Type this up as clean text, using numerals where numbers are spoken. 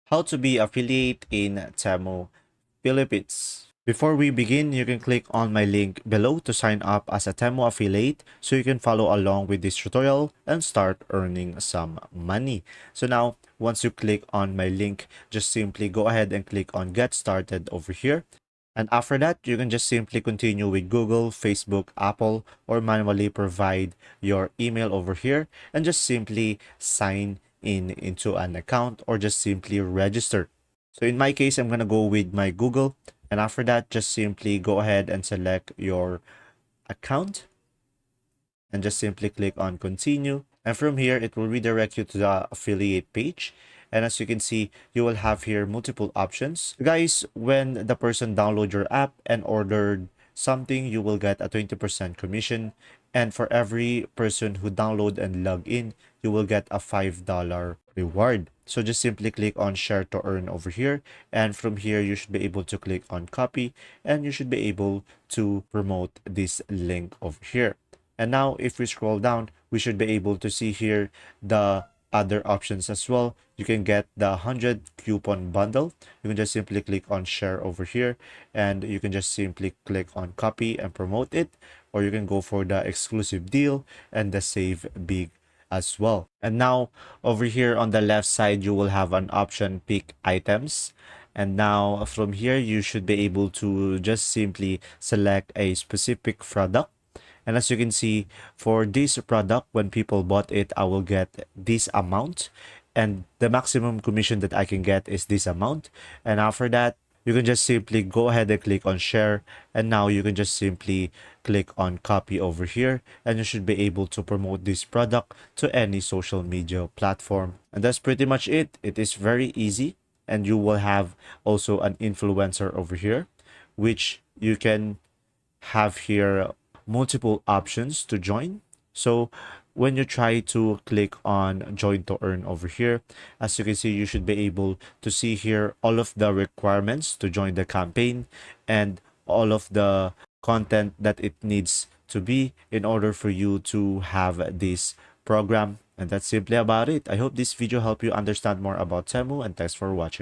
How to be affiliate in Temu, Philippines. Before we begin, you can click on my link below to sign up as a Temu affiliate so you can follow along with this tutorial and start earning some money. So now, once you click on my link, just simply go ahead and click on get started over here. And after that, you can just simply continue with Google, Facebook, Apple, or manually provide your email over here and just simply sign in into an account or just simply register. So in my case, I'm going to go with my Google. And after that, just simply go ahead and select your account and just simply click on continue. And from here, it will redirect you to the affiliate page. And as you can see, you will have here multiple options. Guys, when the person download your app and ordered something, you will get a 20% commission. And for every person who download and log in, you will get a $5 reward. So just simply click on share to earn over here. And from here, you should be able to click on copy and you should be able to promote this link over here. And now if we scroll down, we should be able to see here the other options as well. You can get the 100 coupon bundle. You can just simply click on share over here and you can just simply click on copy and promote it, or you can go for the exclusive deal and the save big as well. And now over here on the left side, you will have an option pick items. And now from here, you should be able to just simply select a specific product. And as you can see, for this product, when people bought it, I will get this amount. And the maximum commission that I can get is this amount. And after that, you can just simply go ahead and click on share. And now you can just simply click on copy over here. And you should be able to promote this product to any social media platform. And that's pretty much it. It is very easy. And you will have also an influencer over here, which you can have here multiple options to join. So when you try to click on join to earn over here, as you can see, you should be able to see here all of the requirements to join the campaign and all of the content that it needs to be in order for you to have this program. And that's simply about it. I hope this video helped you understand more about Temu, and thanks for watching.